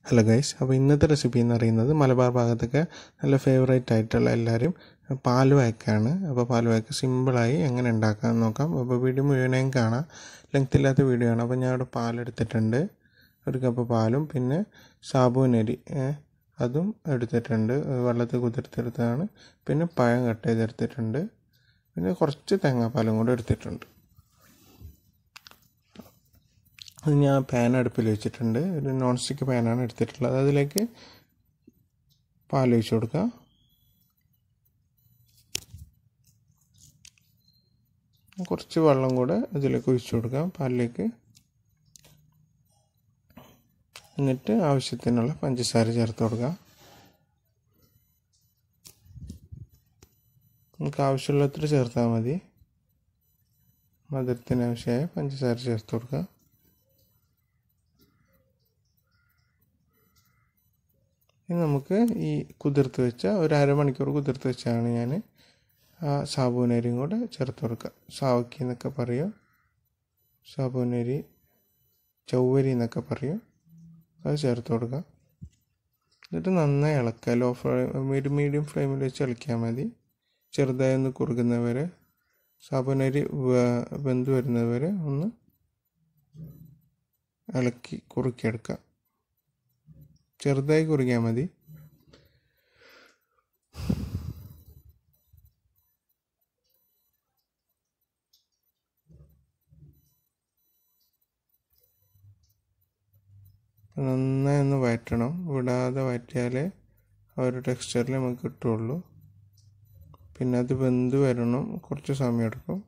Hello guys, അപ്പോൾ ഇന്നത്തെ recipe എന്ന് പറയുന്നത് മലബാർ ഭാഗത്തൊക്കെ നല്ല ഫേവറേറ്റ് ആയിട്ടുള്ള എല്ലാവരും പാൽവായ്ക്കാണ്. അപ്പോൾ പാൽവായ്ക്ക സിമ്പിളായി എങ്ങനെ ഉണ്ടാക്കാമെന്ന് നോക്കാം. അപ്പോൾ വീഡിയോ മുഴുവനായും കാണാം, ലെങ്ത് ഇല്ലാത്ത വീഡിയോ ആണ്. അപ്പോൾ ഞാൻ ഇവിടെ പാലെടുത്തിട്ടുണ്ട്, 1 കപ്പ് പാലും പിന്നെ സാബുനരി അതും എടുത്തിട്ടുണ്ട്, വെള്ളത്തിൽ കുതിർത്തെടുത്തതാണ്. പിന്നെ പഴം കട്ട് ചെയ്തെടുത്തിട്ടുണ്ട്, പിന്നെ കുറച്ച് തേങ്ങാപ്പാലും കൂടെ എടുത്തിട്ടുണ്ട്. ഞാൻ പാൻ അടുപ്പിൽ വെച്ചിട്ടുണ്ട്, ഒരു നോൺ സ്റ്റിക്ക് പാനാണ് എടുത്തിട്ടുള്ളത്. അതിലേക്ക് പാൽ ഒഴിച്ച് കൊടുക്കുക. കുറച്ച് വെള്ളം കൂടെ അതിലേക്ക് ഒഴിച്ചു കൊടുക്കാം പാലിലേക്ക്. എന്നിട്ട് ആവശ്യത്തിനുള്ള പഞ്ചസാര ചേർത്ത് കൊടുക്കുക. നമുക്ക് ആവശ്യമുള്ളത്ര ചേർത്താൽ മതി. മധുരത്തിന് ആവശ്യമായ പഞ്ചസാര ചേർത്ത് കൊടുക്കുക. ഇനി നമുക്ക് ഈ കുതിർത്ത് വെച്ച ഒരു അരമണിക്കൂർ കുതിർത്ത് വെച്ചാണ് ഞാൻ ആ സാബുനരിയും കൂടെ ചേർത്ത് കൊടുക്കുക. സാവക്കി എന്നൊക്കെ പറയും, സാബുനരി, ചൗവരി എന്നൊക്കെ പറയും. അത് ചേർത്ത് കൊടുക്കുക. എന്നിട്ട് നന്നായി ഇളക്കുക. ലോ ഫ്ലെയിം മീഡിയം ഫ്ലെയിമിൽ വെച്ച് ഇളക്കിയാൽ മതി. ചെറുതായി ഒന്ന് കുറുകുന്നവരെ, സാബുനരി വെന്ത് വരുന്നവരെ ഒന്ന് ഇളക്കി കുറുക്കിയെടുക്കുക. ചെറുതായി കുറുകിയാൽ മതി. നന്നായി ഒന്ന് വഴറ്റണം, വിടാതെ വഴറ്റിയാലേ ആ ഒരു ടെക്സ്ചറിൽ നമുക്ക് കിട്ടുള്ളൂ. പിന്നെ അത് വെന്ത് വരണം, കുറച്ച് സമയം എടുക്കും.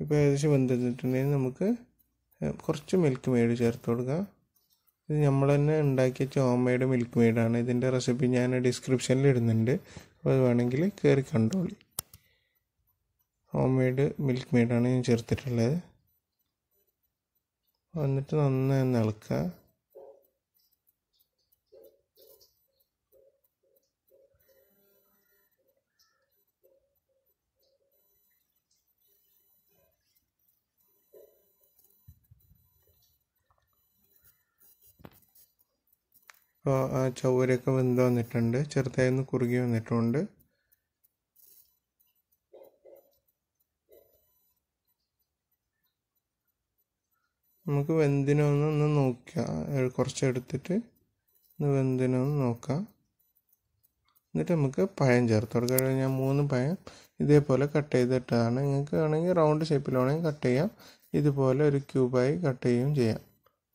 ഇപ്പോൾ ഏകദേശം വെന്തിട്ടുണ്ടെങ്കിൽ നമുക്ക് കുറച്ച് മിൽക്ക് മെയ്ഡ് ചേർത്ത് കൊടുക്കുക. ഇത് നമ്മൾ തന്നെ ഉണ്ടാക്കിയ ഹോം മെയ്ഡ് മിൽക്ക് മെയ്ഡാണ്. ഇതിൻ്റെ റെസിപ്പി ഞാൻ ഡിസ്ക്രിപ്ഷനിൽ ഇടുന്നുണ്ട്, അപ്പോൾ അത് വേണമെങ്കിൽ കയറി കണ്ടോളി. ഹോം മെയ്ഡ് മിൽക്ക് മെയ്ഡാണ് ഞാൻ ചേർത്തിട്ടുള്ളത്. എന്നിട്ട് നന്നായി ഒന്ന് ഇളക്കുക. അപ്പോൾ ആ ചവ്വരയൊക്കെ വെന്ത് വന്നിട്ടുണ്ട്, ചെറുതായി ഒന്ന് കുറുകി വന്നിട്ടുണ്ട്. നമുക്ക് വെന്തിനൊന്ന് നോക്കാം, കുറച്ചെടുത്തിട്ട് വെന്തിനൊന്ന് നോക്കാം. എന്നിട്ട് നമുക്ക് പഴം ചേർത്ത് കൊടുക്കുക. ഞാൻ 3 പഴം ഇതേപോലെ കട്ട് ചെയ്തിട്ടാണ്. നിങ്ങൾക്ക് വേണമെങ്കിൽ റൗണ്ട് ഷേപ്പിൽ വേണമെങ്കിൽ കട്ട് ചെയ്യാം, ഇതുപോലെ ഒരു ക്യൂബായി കട്ട് ചെയ്യുകയും ചെയ്യാം.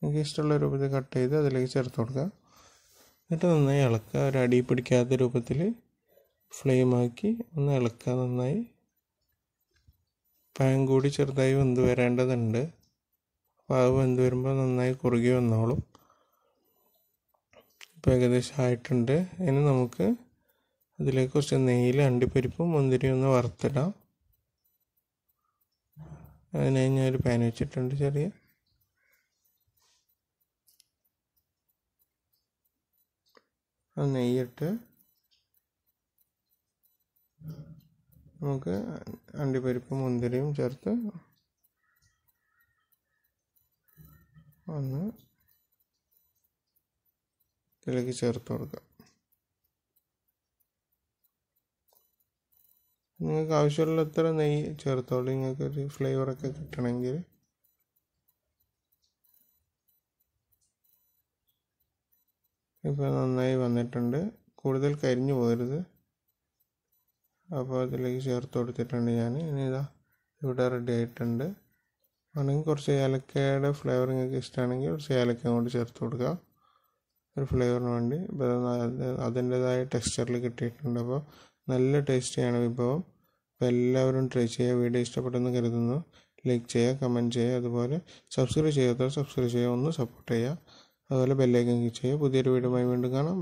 നിങ്ങൾക്ക് ഇഷ്ടമുള്ള രൂപത്തിൽ കട്ട് ചെയ്ത് അതിലേക്ക് ചേർത്ത് കൊടുക്കുക. എന്നിട്ട് നന്നായി ഇളക്കുക. ഒരു അടി പിടിക്കാത്ത രൂപത്തിൽ ഫ്ലെയിമാക്കി ഒന്ന് ഇളക്കുക നന്നായി. പഴം കൂടി ചെറുതായി വെന്ത് വരേണ്ടതുണ്ട്. അപ്പോൾ അത് വെന്ത് വരുമ്പോൾ നന്നായി കുറുകി വന്നോളും. ഇപ്പോൾ ഏകദേശം ആയിട്ടുണ്ട്. ഇനി നമുക്ക് അതിലേക്ക് കുറച്ച് നെയ്യിൽ അണ്ടിപ്പരിപ്പും മുന്തിരിയും ഒന്ന് വറുത്തിടാം. അതിനായി ഞാനൊരു പാൻ വെച്ചിട്ടുണ്ട് ചെറിയ. ആ നെയ്യിട്ട് നമുക്ക് അണ്ടിപ്പരിപ്പും മുന്തിരിയും ചേർത്ത് ഒന്ന് ഇതിലേക്ക് ചേർത്ത് കൊടുക്കുക. നിങ്ങൾക്ക് ആവശ്യമുള്ള എത്ര നെയ്യ് ചേർത്തോളൂ, നിങ്ങൾക്കൊരു ഫ്ലേവറൊക്കെ കിട്ടണമെങ്കിൽ. ഇപ്പോൾ നന്നായി വന്നിട്ടുണ്ട്, കൂടുതൽ കരിഞ്ഞു പോകരുത്. അപ്പോൾ അതിലേക്ക് ചേർത്ത് കൊടുത്തിട്ടുണ്ട് ഞാൻ. ഇനി ഇതാ ഇവിടെ റെഡി ആയിട്ടുണ്ട്. ആണെങ്കിൽ കുറച്ച് ഏലക്കയുടെ ഫ്ലേവർ നിങ്ങൾക്ക് ഇഷ്ടമാണെങ്കിൽ കുറച്ച് ഏലക്ക കൊണ്ട് ചേർത്ത് കൊടുക്കുക, ഒരു ഫ്ലേവറിന് വേണ്ടി. ഇപ്പോൾ അതിൻ്റെതായ ടെക്സ്ചറിൽ കിട്ടിയിട്ടുണ്ട്. അപ്പോൾ നല്ല ടേസ്റ്റിയാണ് വിഭവം. അപ്പോൾ എല്ലാവരും ട്രൈ ചെയ്യുക. വീഡിയോ ഇഷ്ടപ്പെട്ടെന്ന് കരുതുന്നു. ലൈക്ക് ചെയ്യുക, കമൻറ്റ് ചെയ്യുക, അതുപോലെ സബ്സ്ക്രൈബ് ചെയ്യാത്തവർ സബ്സ്ക്രൈബ് ചെയ്യുക, ഒന്ന് സപ്പോർട്ട് ചെയ്യുക. അതുപോലെ ബെല്ലൈക്കൻ ക്ലിക്ക് ചെയ്യുക. പുതിയൊരു വീഡിയോയുമായി വീണ്ടും കാണാം.